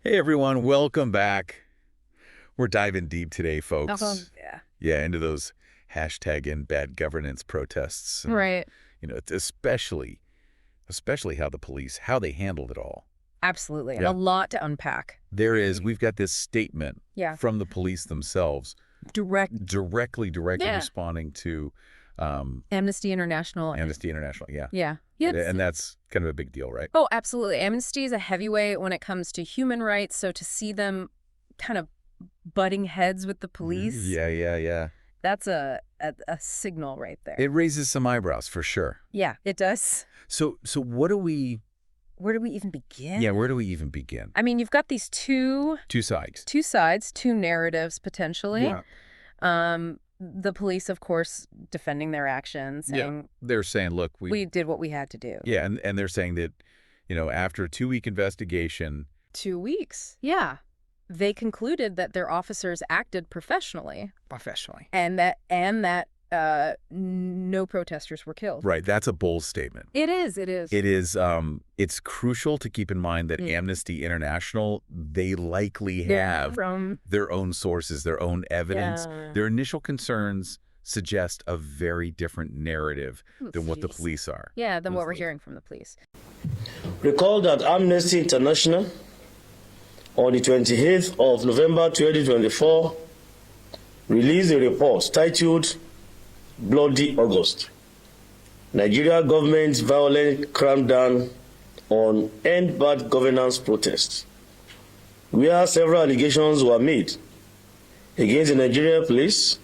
Hey everyone, welcome back. We're diving deep today, folks. Yeah, into those hashtag and bad governance protests. And, right. It's especially how the police, how they handled it all. Absolutely. Yeah. And a lot to unpack. We've got this statement from the police themselves. Directly responding to Amnesty International. Yeah. And that's kind of a big deal, right? Oh, absolutely. Amnesty is a heavyweight when it comes to human rights. So to see them kind of butting heads with the police. Yeah. That's a signal right there. It raises some eyebrows for sure. Yeah, it does. So where do we even begin? Yeah, where do we even begin? I mean, you've got these two sides, two narratives potentially. Yeah. The police, of course, defending their actions. Saying, they're saying, look, we did what we had to do. Yeah, and they're saying that, after a 2-week investigation. 2 weeks, yeah. They concluded that their officers acted professionally. And that no protesters were killed. Right, that's a bold statement. It is. It's crucial to keep in mind that Amnesty International, they likely have their own sources, their own evidence. Yeah. Their initial concerns suggest a very different narrative than what the police are. Yeah, than what we're hearing from the police. Recall that Amnesty International, on the 28th of November 2024, released a report titled Bloody August, Nigeria government's violent crackdown on End Bad Governance protests, where several allegations were made against the Nigerian police,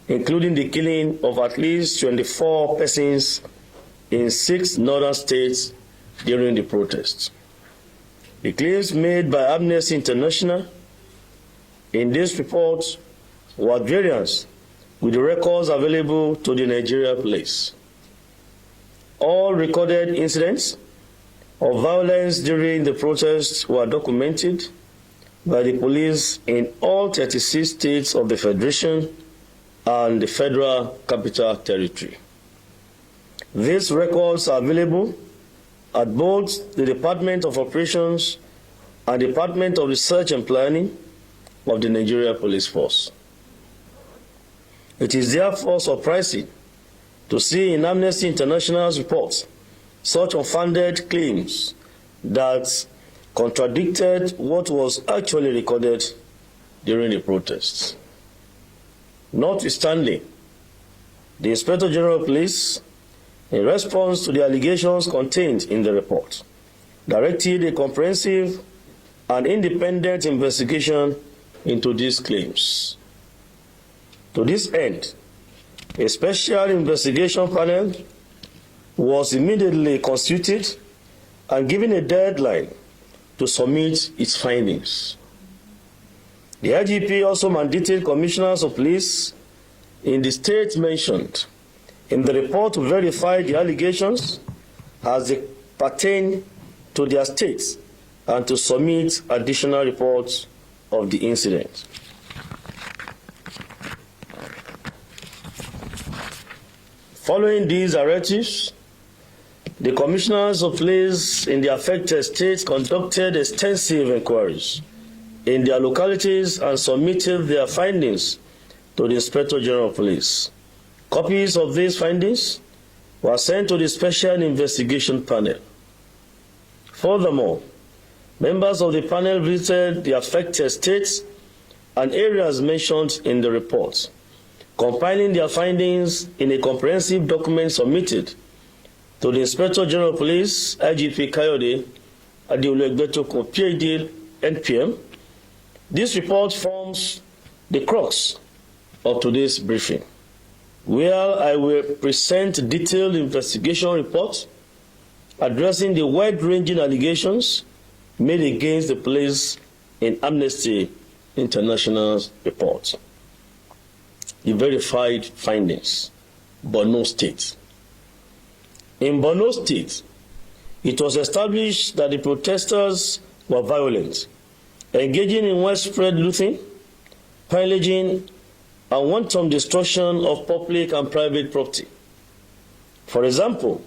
including the killing of at least 24 persons in 6 northern states during the protests. The claims made by Amnesty International in this report were at variance with the records available to the Nigeria police. All recorded incidents of violence during the protests were documented by the police in all 36 states of the Federation and the Federal Capital Territory. These records are available at both the Department of Operations and Department of Research and Planning of the Nigeria Police Force. It is therefore surprising to see in Amnesty International's reports such unfounded claims that contradicted what was actually recorded during the protests. Notwithstanding, the Inspector General of Police, in response to the allegations contained in the report, directed a comprehensive and independent investigation into these claims. To this end, a special investigation panel was immediately constituted and given a deadline to submit its findings. The IGP also mandated commissioners of police in the states mentioned in the report to verify the allegations as they pertain to their states and to submit additional reports of the incident. Following these directives, the commissioners of police in the affected states conducted extensive inquiries in their localities and submitted their findings to the Inspector General of Police. Copies of these findings were sent to the Special Investigation Panel. Furthermore, members of the panel visited the affected states and areas mentioned in the report, compiling their findings in a comprehensive document submitted to the Inspector General of Police, IGP Kayode Adeoluegbetokun, PhD, NPM. This report forms the crux of today's briefing, where I will present detailed investigation reports addressing the wide-ranging allegations made against the police in Amnesty International's report. The verified findings. Borno State. In Borno State, it was established that the protesters were violent, engaging in widespread looting, pillaging, and wanton destruction of public and private property. For example,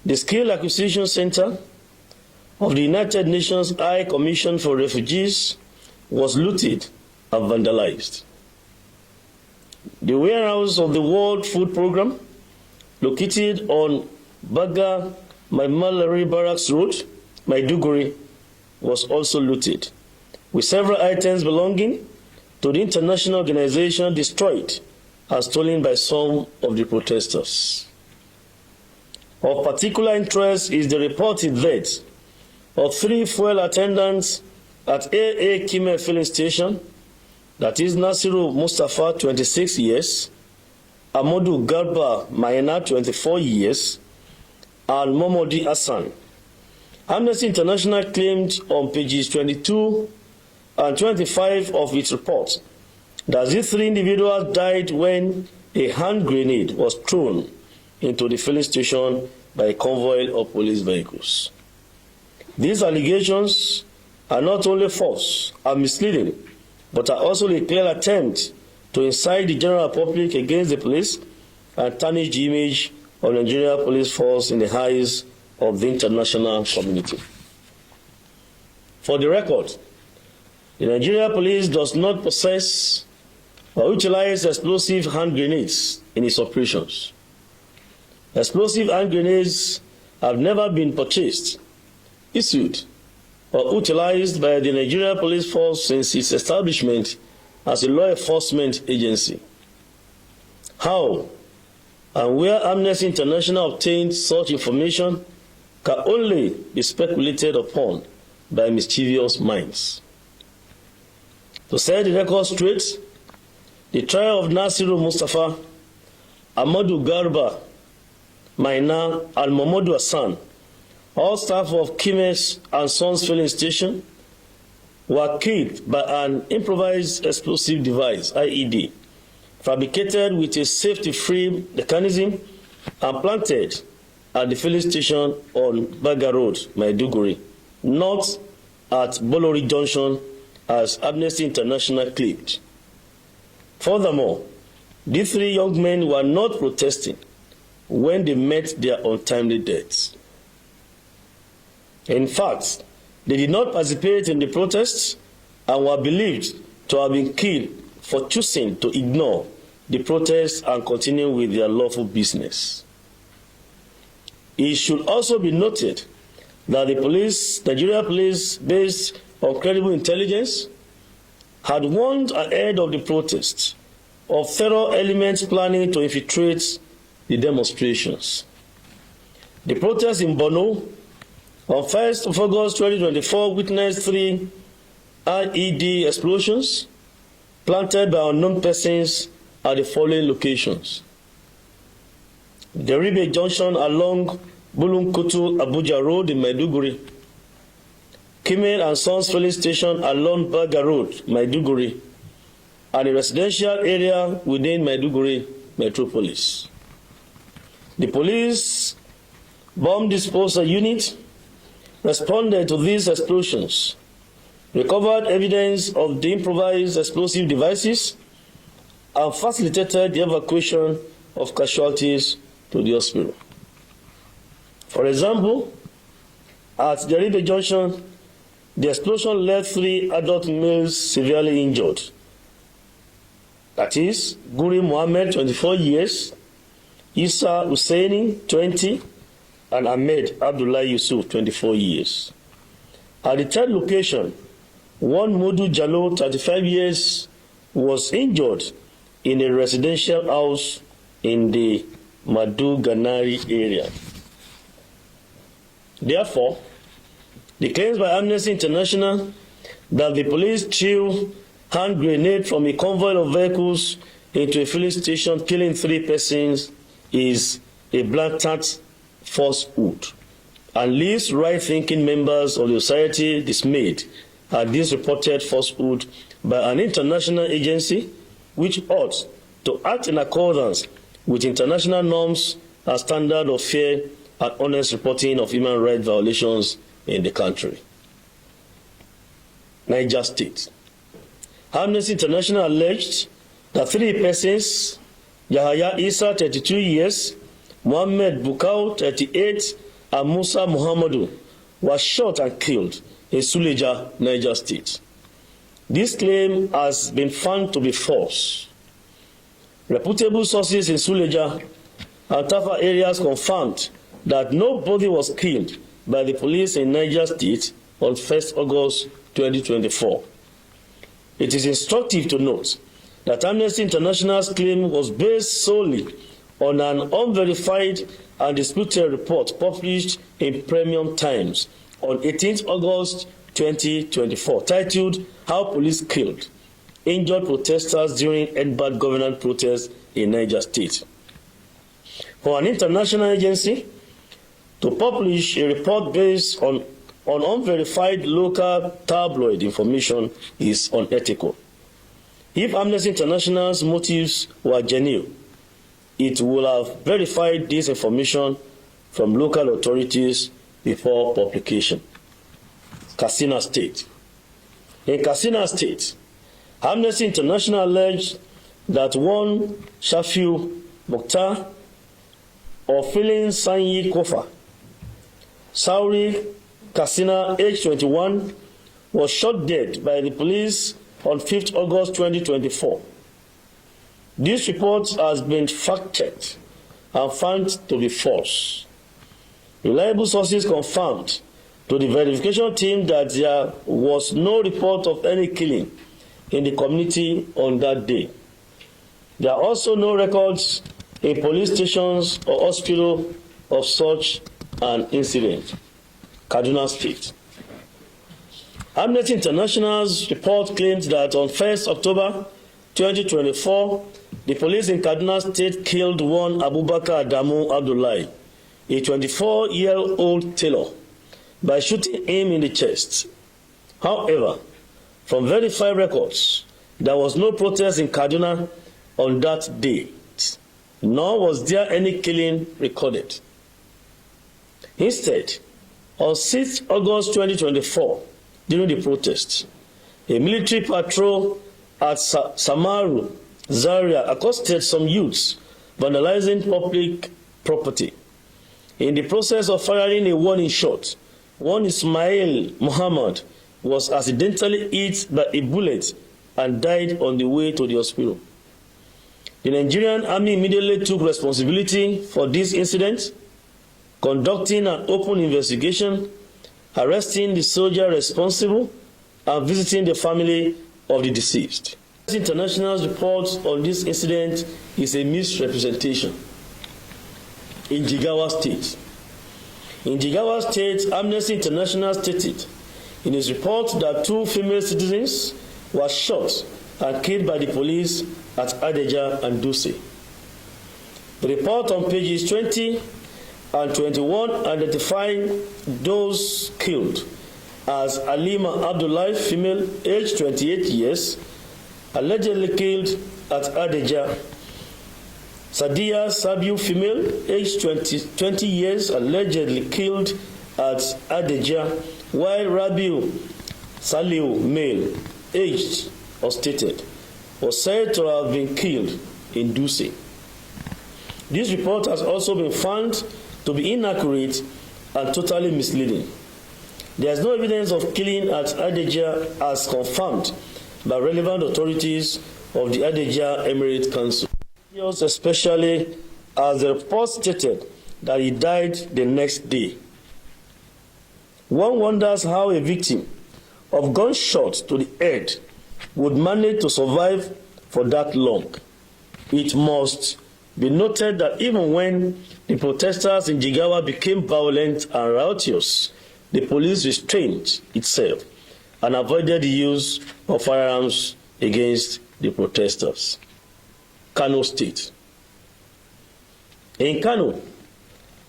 the Skill Acquisition Center of the United Nations High Commission for Refugees was looted and vandalized. The warehouse of the World Food Programme, located on Baga Maimalari Barracks Road, Maiduguri, was also looted, with several items belonging to the international organization destroyed and stolen by some of the protesters. Of particular interest is the reported death of 3 fuel attendants at AA Kime filling station, that is Nasiru Mustafa, 26 years, Amadou Garba Mayena, 24 years, and Momodi Hassan. Amnesty International claimed on pages 22 and 25 of its report that these 3 individuals died when a hand grenade was thrown into the filling station by a convoy of police vehicles. These allegations are not only false and misleading, but are also a clear attempt to incite the general public against the police and tarnish the image of the Nigeria police force in the eyes of the international community. For the record, the Nigeria police does not possess or utilize explosive hand grenades in its operations. Explosive hand grenades have never been purchased, issued, or utilized by the Nigeria police force since its establishment as a law enforcement agency. How and where Amnesty International obtained such information can only be speculated upon by mischievous minds. To set the record straight, the trial of Nasiru Mustafa, Amadou Garba Maina, and Momodou Hassan, all staff of Kimes and Sons filling station, were killed by an improvised explosive device, IED, fabricated with a safety-free mechanism and planted at the filling station on Baga Road, Maiduguri, not at Bolori Junction, as Amnesty International claimed. Furthermore, these 3 young men were not protesting when they met their untimely deaths. In fact, they did not participate in the protests and were believed to have been killed for choosing to ignore the protests and continue with their lawful business. It should also be noted that the police, Nigeria police, based on credible intelligence, had warned ahead of the protests of terror elements planning to infiltrate the demonstrations. The protests in Borno on 1st of August 2024 witnessed 3 IED explosions planted by unknown persons at the following locations: Deribe Junction along Bulunkutu Abuja Road in Maiduguri, Kimel and Sons filling station along Baga Road, Maiduguri, and a residential area within Maiduguri metropolis. The police bomb disposal unit responded to these explosions, recovered evidence of the improvised explosive devices, and facilitated the evacuation of casualties to the hospital. For example, at Deribe Junction, the explosion left 3 adult males severely injured. That is, Guri Mohammed, 24 years, Isa Husseini, 20, and Ahmed Abdullah Yusuf, 24 years. At the 3rd location, one Modu Jallo, 35 years, was injured in a residential house in the Maduganari area. Therefore, the claims by Amnesty International that the police threw hand grenade from a convoy of vehicles into a filling station, killing 3 persons, is a blatant falsehood and leaves right-thinking members of the society dismayed at this reported falsehood by an international agency which ought to act in accordance with international norms and standards of fair and honest reporting of human rights violations in the country. Niger State. Amnesty International alleged that 3 persons, Yahaya Isa, 32 years, Mohammed Bukau, 38, and Musa Muhammadu, was shot and killed in Suleja, Niger State. This claim has been found to be false. Reputable sources in Suleja and Tafa areas confirmed that nobody was killed by the police in Niger State on 1st August 2024. It is instructive to note that Amnesty International's claim was based solely on an unverified and disputed report published in Premium Times on 18th August 2024, titled "How Police Killed Injured Protesters During EDBAD Governance Protests in Niger State." For an international agency to publish a report based on unverified local tabloid information is unethical. If Amnesty International's motives were genuine, it would have verified this information from local authorities before publication. Katsina State. In Katsina State, Amnesty International alleged that one Shafiu Mukhtar or Filin Sanyi Kofa, Sauri Katsina, age 21, was shot dead by the police on 5th August 2024. This report has been fact-checked and found to be false. Reliable sources confirmed to the verification team that there was no report of any killing in the community on that day. There are also no records in police stations or hospitals of such an incident. Kaduna State. Amnesty International's report claims that on 1st October 2024, the police in Kaduna State killed one Abubakar Adamu Abdullahi, a 24-year-old tailor, by shooting him in the chest. However, from verified records, there was no protest in Kaduna on that date, nor was there any killing recorded. Instead, on 6th August 2024, during the protests, a military patrol at Samaru, Zaria, accosted some youths vandalizing public property. In the process of firing a warning shot, one Ismail Muhammad was accidentally hit by a bullet and died on the way to the hospital. The Nigerian Army immediately took responsibility for this incident, conducting an open investigation, arresting the soldier responsible, and visiting the family of the deceased. International's report on this incident is a misrepresentation. In Jigawa State. In Jigawa State, Amnesty International stated in its report that 2 female citizens were shot and killed by the police at Adeja and Duse. The report on pages 20 and 21 identifying those killed as Alima Abdullahi, female, age 28 years, allegedly killed at Adeja; Sadia Sabiu, female, age 20 years, allegedly killed at Adeja, while Rabiu Saliu, male, aged or stated, was said to have been killed in Duse. This report has also been found to be inaccurate and totally misleading. There is no evidence of killing at Adeja as confirmed by relevant authorities of the Adeja Emirate Council, especially as the report stated that he died the next day. One wonders how a victim of gunshot to the head would manage to survive for that long. It must be noted that even when the protesters in Jigawa became violent and riotous, the police restrained itself and avoided the use of firearms against the protesters. Kano State. In Kano,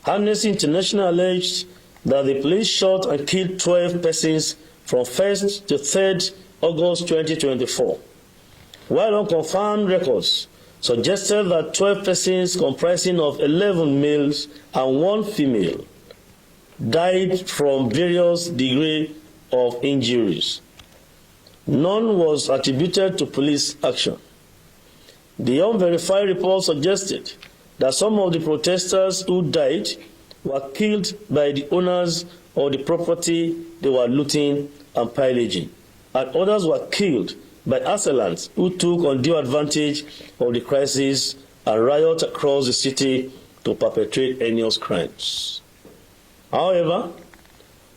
Amnesty International alleged that the police shot and killed 12 persons from 1st to 3rd August 2024, while unconfirmed records suggested that 12 persons comprising of 11 males and 1 female died from various degrees of injuries. None was attributed to police action. The unverified report suggested that some of the protesters who died were killed by the owners of the property they were looting and pillaging, and others were killed by assailants who took undue advantage of the crisis and riot across the city to perpetrate heinous crimes. However,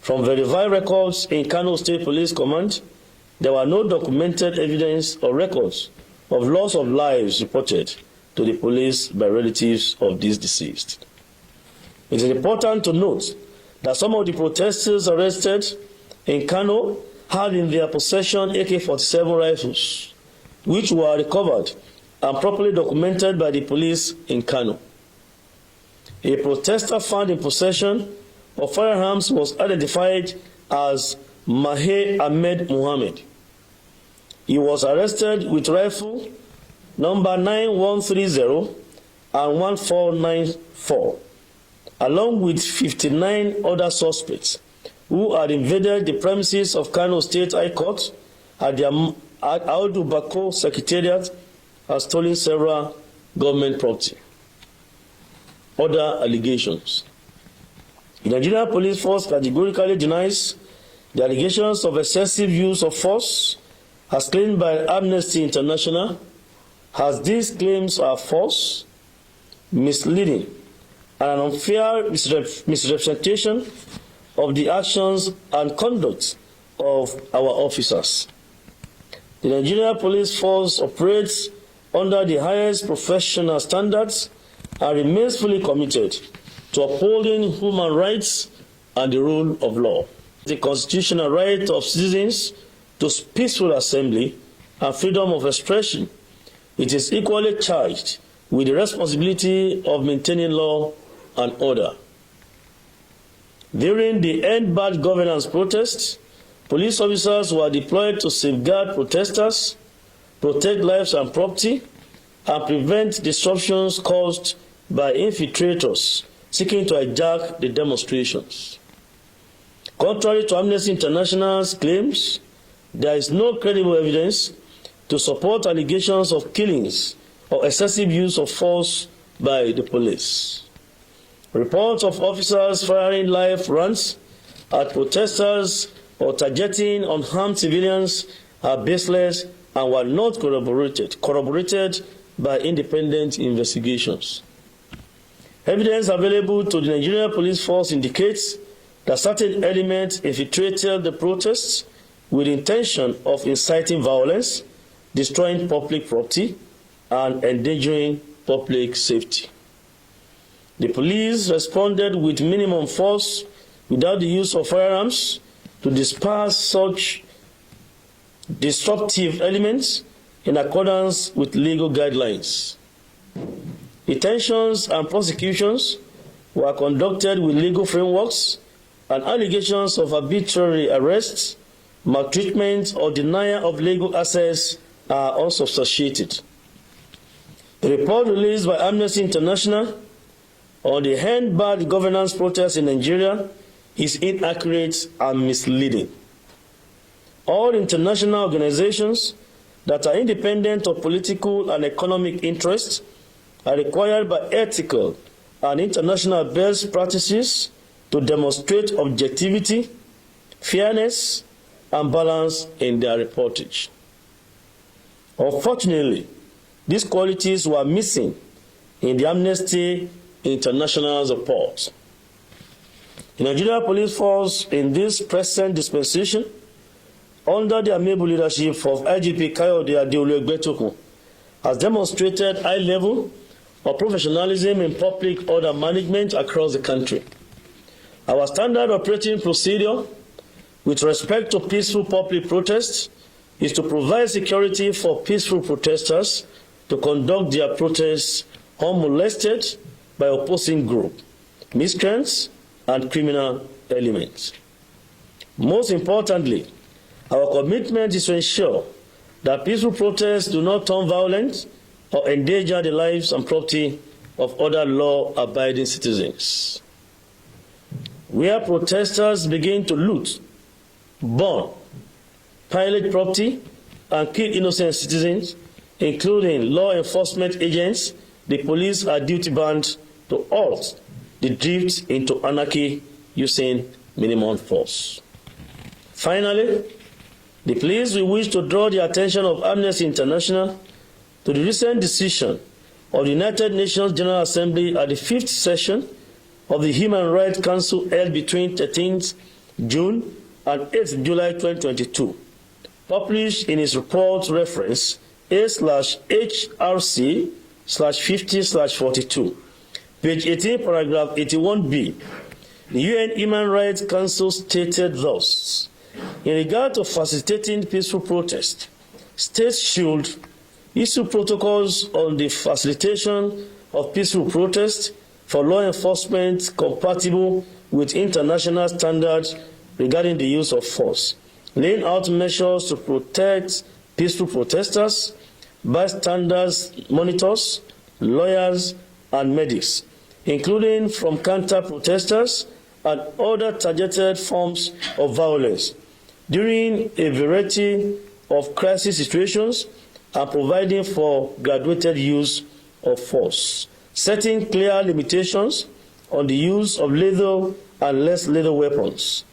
from verified records in Kano State Police Command, there were no documented evidence or records of loss of lives reported to the police by relatives of these deceased. It is important to note that some of the protesters arrested in Kano had in their possession AK-47 rifles, which were recovered and properly documented by the police in Kano. A protester found in possession of firearms was identified as Mahe Ahmed Muhammad. He was arrested with rifle number 9130 and 1494, along with 59 other suspects who had invaded the premises of Kano State High Court at the Audu Bako Secretariat and stolen several government property. Other allegations. The Nigerian Police Force categorically denies the allegations of excessive use of force as claimed by Amnesty International, as these claims are false, misleading, and an unfair misrepresentation of the actions and conduct of our officers. The Nigerian Police Force operates under the highest professional standards and remains fully committed to upholding human rights and the rule of law. The constitutional right of citizens to peaceful assembly and freedom of expression, it is equally charged with the responsibility of maintaining law and order. During the End Bad Governance protests, police officers were deployed to safeguard protesters, protect lives and property, and prevent disruptions caused by infiltrators seeking to hijack the demonstrations. Contrary to Amnesty International's claims, there is no credible evidence to support allegations of killings or excessive use of force by the police. Reports of officers firing live rounds at protesters or targeting unarmed civilians are baseless and were not corroborated by independent investigations. Evidence available to the Nigerian Police Force indicates that certain elements infiltrated the protests with the intention of inciting violence, destroying public property, and endangering public safety. The police responded with minimum force without the use of firearms to disperse such disruptive elements in accordance with legal guidelines. Detentions and prosecutions were conducted with legal frameworks, and allegations of arbitrary arrests, maltreatment, or denial of legal access are unsubstantiated. The report released by Amnesty International on the End Bad Governance protests in Nigeria is inaccurate and misleading. All international organizations that are independent of political and economic interests are required by ethical and international best practices to demonstrate objectivity, fairness, and balance in their reportage. Unfortunately, these qualities were missing in the Amnesty International's report. The Nigerian Police Force in this present dispensation, under the amiable leadership of IGP Kayode Adeolu, has demonstrated high level of professionalism in public order management across the country. Our standard operating procedure with respect to peaceful public protests is to provide security for peaceful protesters to conduct their protests unmolested by opposing groups, miscreants, and criminal elements. Most importantly, our commitment is to ensure that peaceful protests do not turn violent or endanger the lives and property of other law-abiding citizens. Where protesters begin to loot, burn, pillage property, and kill innocent citizens, including law enforcement agents, the police are duty-bound to halt the drift into anarchy using minimum force. Finally, the police will wish to draw the attention of Amnesty International to the recent decision of the United Nations General Assembly at the 5th session of the Human Rights Council held between 13th June and 8th July 2022, published in its report reference A/HRC/50/42, page 18, paragraph 81b. The UN Human Rights Council stated thus: in regard to facilitating peaceful protest, states should issue protocols on the facilitation of peaceful protest for law enforcement compatible with international standards regarding the use of force, laying out measures to protect peaceful protesters, bystanders, monitors, lawyers, and medics, including from counter-protesters and other targeted forms of violence during a variety of crisis situations, and providing for graduated use of force, setting clear limitations on the use of lethal and less lethal weapons.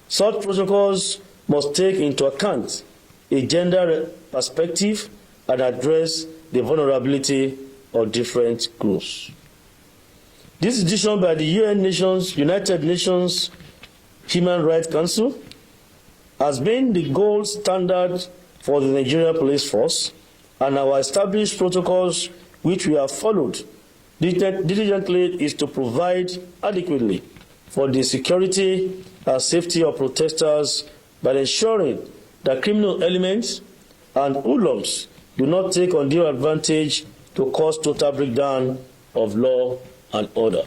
Such protocols must take into account a gender perspective and address the vulnerability of different groups. This decision by the United Nations Human Rights Council has been the gold standard for the Nigerian police force, and our established protocols, which we have followed diligently, is to provide adequately for the security and safety of protesters by ensuring that criminal elements and hoodlums do not take undue advantage to cause total breakdown of law and order.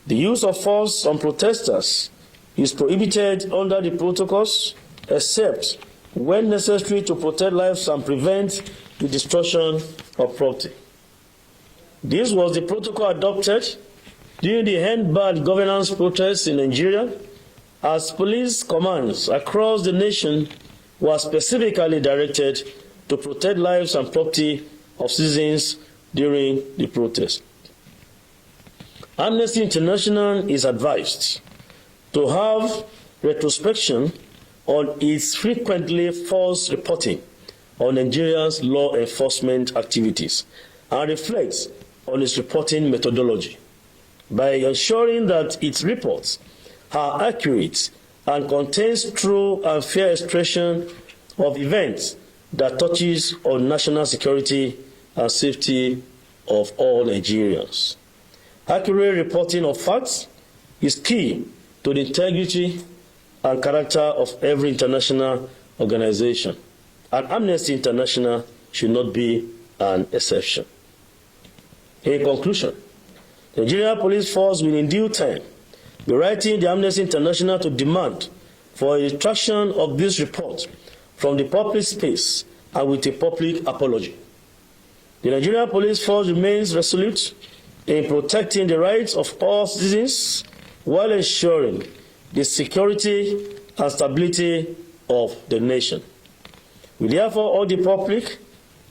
The use of force on protesters is prohibited under the protocols, except when necessary to protect lives and prevent the destruction of property. This was the protocol adopted during the End Bad Governance protests in Nigeria, as police commands across the nation were specifically directed to protect lives and property of citizens during the protest. Amnesty International is advised to have retrospection on its frequently false reporting on Nigeria's law enforcement activities and reflects on its reporting methodology by ensuring that its reports are accurate and contains true and fair expression of events that touches on national security and safety of all Nigerians. Accurate reporting of facts is key to the integrity and character of every international organization, and Amnesty International should not be an exception. In conclusion, the Nigerian Police Force will in due time be writing the Amnesty International to demand for a retraction of this report from the public space and with a public apology. The Nigerian Police Force remains resolute in protecting the rights of all citizens while ensuring the security and stability of the nation. We therefore urge the public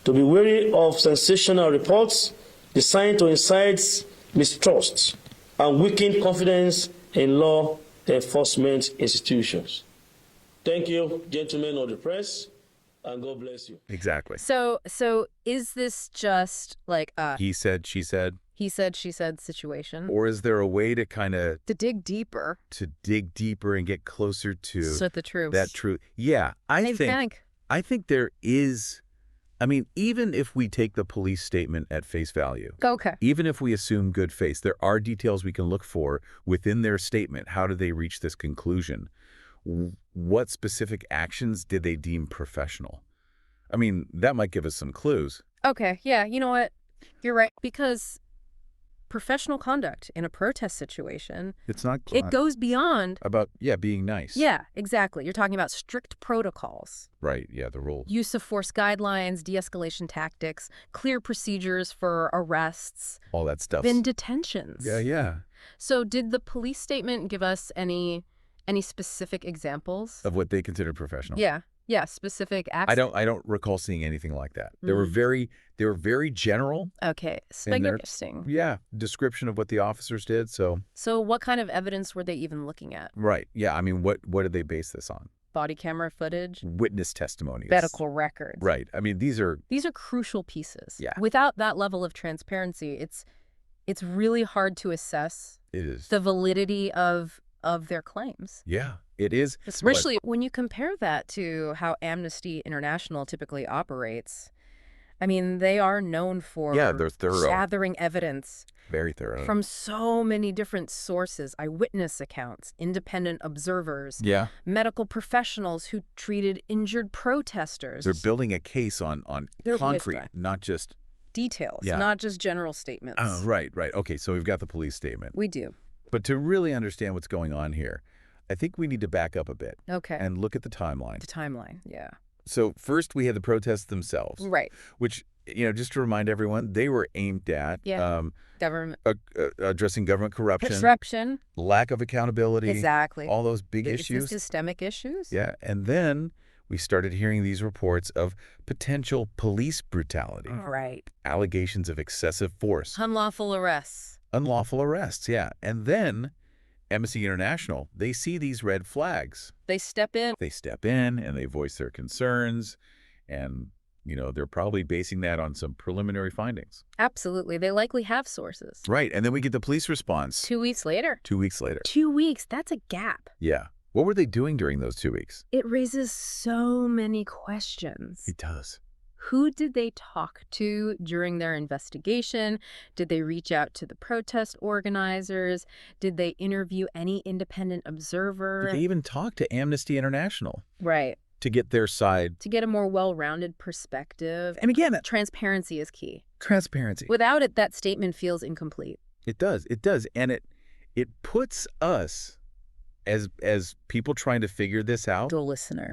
to be wary of sensational reports designed to incite mistrust and weaken confidence in law enforcement institutions. Thank you, gentlemen of the press, and God bless you. Exactly. So is this just like a he said, she said situation? Or is there a way to kind of to dig deeper and get closer to the truth? That truth. Yeah, I think there is. I mean, even if we take the police statement at face value, okay, even if we assume good faith, there are details we can look for within their statement. How do they reach this conclusion? What specific actions did they deem professional? I mean, that might give us some clues. Okay, yeah, you know what? You're right, because professional conduct in a protest situation, it goes beyond about being nice. Yeah, exactly. You're talking about strict protocols. Right, yeah, the rule. Use of force guidelines, de-escalation tactics, clear procedures for arrests. All that stuff. Then detentions. Yeah. So did the police statement give us any specific examples of what they considered professional? Yeah. Yeah, specific acts. I don't recall seeing anything like that. They were very general. Okay, interesting. Yeah, description of what the officers did. So what kind of evidence were they even looking at? Right. Yeah. I mean, what did they base this on? Body camera footage, Witness testimonies, medical records. Right. I mean, these are crucial pieces. Yeah. Without that level of transparency, it's really hard to assess the validity of their claims. Yeah, it is. Especially when you compare that to how Amnesty International typically operates. I mean, they are known for they're thorough. Gathering evidence. Very thorough. From so many different sources, eyewitness accounts, independent observers, medical professionals who treated injured protesters. They're building a case on concrete, not just details, not just general statements. Oh, right. Okay, so we've got the police statement. We do. But to really understand what's going on here, I think we need to back up a bit. Okay. And look at the timeline. The timeline, yeah. So first we had the protests themselves. Right. Which, just to remind everyone, they were aimed at government addressing government corruption, lack of accountability. Exactly. All those big issues. Systemic issues. Yeah. And then we started hearing these reports of potential police brutality. Right. Allegations of excessive force. Unlawful arrests, yeah. And then Amnesty International, they see these red flags. They step in. And they voice their concerns. And, they're probably basing that on some preliminary findings. Absolutely. They likely have sources. Right. And then we get the police response. 2 weeks later. 2 weeks later. 2 weeks. That's a gap. Yeah. What were they doing during those 2 weeks? It raises so many questions. It does. Who did they talk to during their investigation? Did they reach out to the protest organizers? Did they interview any independent observer? Did they even talk to Amnesty International? Right. To get their side. To get a more well-rounded perspective. And again, transparency is key. Transparency. Without it, that statement feels incomplete. It does. And it puts us as people trying to figure this out. The listener.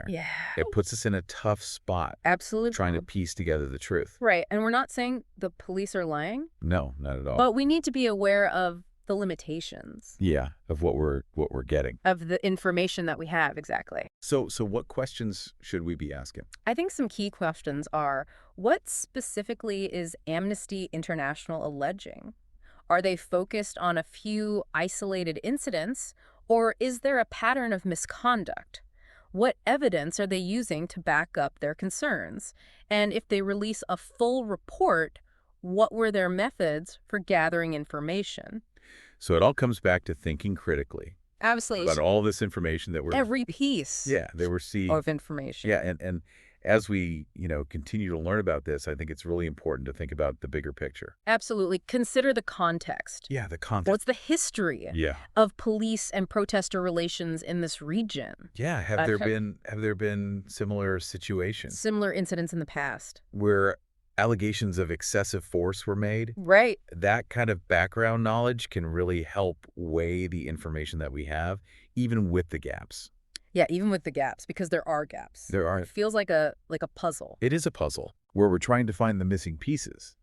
Yeah. It puts us in a tough spot. Absolutely. Trying to piece together the truth. Right. And we're not saying the police are lying. No, not at all. But we need to be aware of the limitations. Yeah, of what we're getting. Of the information that we have, exactly. So what questions should we be asking? I think some key questions are, what specifically is Amnesty International alleging? Are they focused on a few isolated incidents, or is there a pattern of misconduct? What evidence are they using to back up their concerns? And if they release a full report, what were their methods for gathering information? So it all comes back to thinking critically. Absolutely. About all this information that every piece they were seeing of information. Yeah, and as we, continue to learn about this, I think it's really important to think about the bigger picture. Absolutely. Consider the context. Yeah, the context. What's the history of police and protester relations in this region? Yeah, have there been similar situations? Similar incidents in the past. Where allegations of excessive force were made? Right. That kind of background knowledge can really help weigh the information that we have, even with the gaps. Yeah, even with the gaps, because there are gaps. There are. It feels like a puzzle. It is a puzzle where we're trying to find the missing pieces.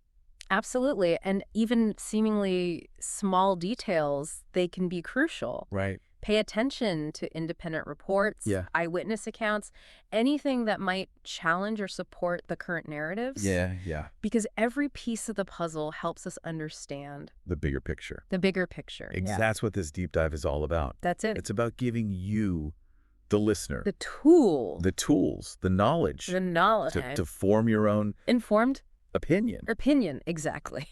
Absolutely. And even seemingly small details, they can be crucial. Right. Pay attention to independent reports, eyewitness accounts, anything that might challenge or support the current narratives. Yeah. Because every piece of the puzzle helps us understand the bigger picture. That's what this deep dive is all about. That's it. It's about giving you, the listener, the tools, the knowledge, to form your own informed opinion. Exactly.